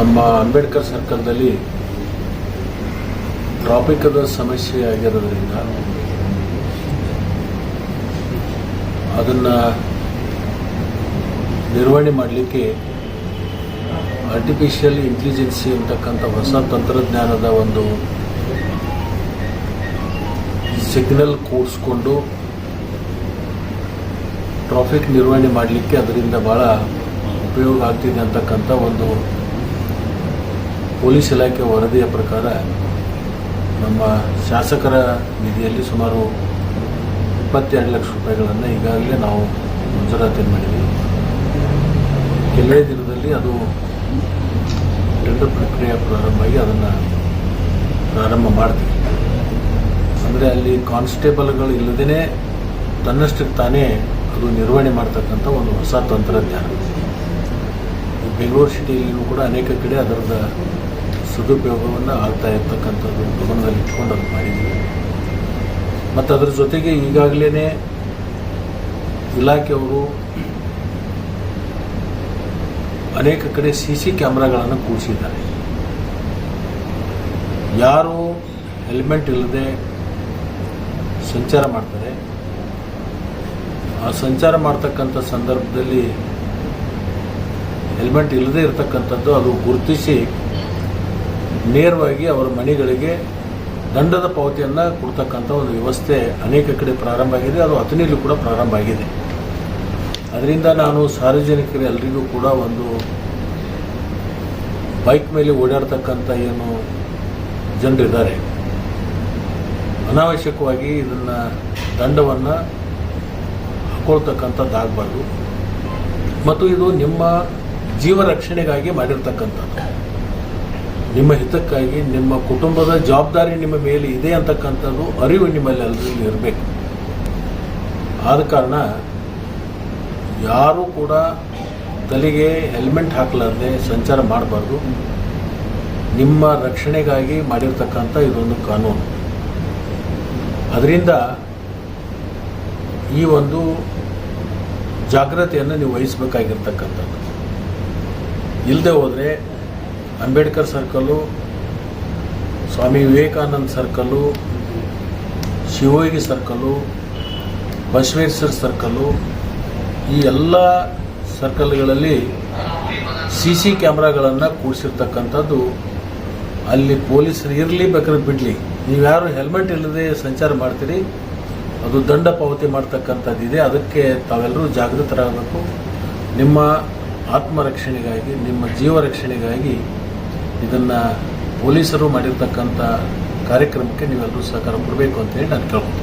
ನಮ್ಮ ಅಂಬೇಡ್ಕರ್ ಸರ್ಕಲ್ದಲ್ಲಿ ಟ್ರಾಫಿಕ್ದ ಸಮಸ್ಯೆ ಆಗಿರೋದ್ರಿಂದ ಅದನ್ನು ನಿರ್ವಹಣೆ ಮಾಡಲಿಕ್ಕೆ ಆರ್ಟಿಫಿಷಿಯಲ್ ಇಂಟೆಲಿಜೆನ್ಸಿ ಅಂತಕ್ಕಂಥ ಹೊಸ ತಂತ್ರಜ್ಞಾನದ ಒಂದು ಸಿಗ್ನಲ್ ಕೂಡಿಸ್ಕೊಂಡು ಟ್ರಾಫಿಕ್ ನಿರ್ವಹಣೆ ಮಾಡಲಿಕ್ಕೆ ಅದರಿಂದ ಭಾಳ ಉಪಯೋಗ ಆಗ್ತಿದೆ ಅಂತಕ್ಕಂಥ ಒಂದು ಪೊಲೀಸ್ ಇಲಾಖೆ ವರದಿಯ ಪ್ರಕಾರ ನಮ್ಮ ಶಾಸಕರ ನಿಧಿಯಲ್ಲಿ ಸುಮಾರು 22 ಲಕ್ಷ ರೂಪಾಯಿಗಳನ್ನು ಈಗಾಗಲೇ ನಾವು ಮಂಜೂರಾತಿ ಮಾಡಿದ್ದೀವಿ. ಕೆಲವೇ ದಿನದಲ್ಲಿ ಅದು ಟೆಂಡರ್ ಪ್ರಕ್ರಿಯೆ ಪ್ರಾರಂಭವಾಗಿ ಅದನ್ನು ಪ್ರಾರಂಭ ಮಾಡ್ತೀವಿ. ಅಂದರೆ ಅಲ್ಲಿ ಕಾನ್ಸ್ಟೇಬಲ್ಗಳು ಇಲ್ಲದೇ ತನ್ನಷ್ಟಕ್ಕೆ ತಾನೇ ಅದು ನಿರ್ವಹಣೆ ಮಾಡ್ತಕ್ಕಂಥ ಒಂದು ಹೊಸ ತಂತ್ರಜ್ಞಾನ. ಬೆಂಗಳೂರು ಸಿಟಿಯಲ್ಲಿಯೂ ಕೂಡ ಅನೇಕ ಕಡೆ ಅದರದ ಸದುಪಯೋಗವನ್ನು ಆಗ್ತಾ ಇರ್ತಕ್ಕಂಥದ್ದು ಗಮನದಲ್ಲಿ ಇಟ್ಕೊಂಡು ಅದು ಮಾಡಿದ್ದೀವಿ. ಮತ್ತು ಅದರ ಜೊತೆಗೆ ಈಗಾಗಲೇ ಇಲಾಖೆಯವರು ಅನೇಕ ಕಡೆ CC ಕ್ಯಾಮ್ರಾಗಳನ್ನು ಕೂಡಿಸಿದ್ದಾರೆ. ಯಾರು ಹೆಲ್ಮೆಟ್ ಇಲ್ಲದೆ ಸಂಚಾರ ಮಾಡ್ತಾರೆ, ಆ ಸಂಚಾರ ಮಾಡ್ತಕ್ಕಂಥ ಸಂದರ್ಭದಲ್ಲಿ ಹೆಲ್ಮೆಟ್ ಇಲ್ಲದೆ ಇರತಕ್ಕಂಥದ್ದು ಅದು ಗುರುತಿಸಿ ನೇರವಾಗಿ ಅವರ ಮನೆಗಳಿಗೆ ದಂಡದ ಪಾವತಿಯನ್ನು ಕೊಡ್ತಕ್ಕಂಥ ಒಂದು ವ್ಯವಸ್ಥೆ ಅನೇಕ ಕಡೆ ಪ್ರಾರಂಭ ಆಗಿದೆ. ಅದು ಅಥಣಿಯಲ್ಲೂ ಕೂಡ ಪ್ರಾರಂಭ ಆಗಿದೆ. ಅದರಿಂದ ನಾನು ಸಾರ್ವಜನಿಕರು ಎಲ್ಲರಿಗೂ ಕೂಡ ಒಂದು ಬೈಕ್ ಮೇಲೆ ಓಡಾಡ್ತಕ್ಕಂಥ ಏನು ಜನರಿದ್ದಾರೆ, ಅನಾವಶ್ಯಕವಾಗಿ ಇದನ್ನು ದಂಡವನ್ನು ಹಾಕೊಳ್ತಕ್ಕಂಥದ್ದಾಗಬಾರ್ದು. ಮತ್ತು ಇದು ನಿಮ್ಮ ಜೀವ ರಕ್ಷಣೆಗಾಗಿ ಮಾಡಿರ್ತಕ್ಕಂಥದ್ದು, ನಿಮ್ಮ ಹಿತಕ್ಕಾಗಿ, ನಿಮ್ಮ ಕುಟುಂಬದ ಜವಾಬ್ದಾರಿ ನಿಮ್ಮ ಮೇಲೆ ಇದೆ ಅಂತಕ್ಕಂಥದ್ದು ಅರಿವು ನಿಮ್ಮಲ್ಲಿ ಎಲ್ಲರಿಗೂ ಇರಬೇಕು. ಆದ ಕಾರಣ ಯಾರೂ ಕೂಡ ತಲೆಗೆ ಹೆಲ್ಮೆಟ್ ಹಾಕಲಾರದೆ ಸಂಚಾರ ಮಾಡಬಾರ್ದು. ನಿಮ್ಮ ರಕ್ಷಣೆಗಾಗಿ ಮಾಡಿರ್ತಕ್ಕಂಥ ಇದೊಂದು ಕಾನೂನು. ಅದರಿಂದ ಈ ಒಂದು ಜಾಗ್ರತೆಯನ್ನು ನೀವು ವಹಿಸಬೇಕಾಗಿರ್ತಕ್ಕಂಥದ್ದು. ಇಲ್ಲದೆ ಹೋದರೆ Ambedkar circle, Swami Vivekananda circle, Shivayogi circle, Basaveshwara circle, ಈ ಎಲ್ಲ ಸರ್ಕಲ್ಗಳಲ್ಲಿ CC ಕ್ಯಾಮ್ರಾಗಳನ್ನು ಕೂಡಿಸಿರ್ತಕ್ಕಂಥದ್ದು. ಅಲ್ಲಿ ಪೊಲೀಸರು ಇರಲಿ ಬೇಕಾದ್ರೆ ಬಿಡಲಿ, ನೀವ್ಯಾರು ಹೆಲ್ಮೆಟ್ ಇಲ್ಲದೆ ಸಂಚಾರ ಮಾಡ್ತೀರಿ ಅದು ದಂಡ ಪಾವತಿ ಮಾಡ್ತಕ್ಕಂಥದ್ದಿದೆ. ಅದಕ್ಕೆ ತಾವೆಲ್ಲರೂ ಜಾಗೃತರಾಗಬೇಕು. ನಿಮ್ಮ ಆತ್ಮರಕ್ಷಣೆಗಾಗಿ, ನಿಮ್ಮ ಜೀವ ರಕ್ಷಣೆಗಾಗಿ ಇದನ್ನು ಪೊಲೀಸರು ಮಾಡಿರ್ತಕ್ಕಂಥ ಕಾರ್ಯಕ್ರಮಕ್ಕೆ ನೀವೆಲ್ಲರೂ ಸಹಕಾರ ಕೊಡಬೇಕು ಅಂತೇಳಿ ನಾನು ಕೇಳ್ಬೋದು.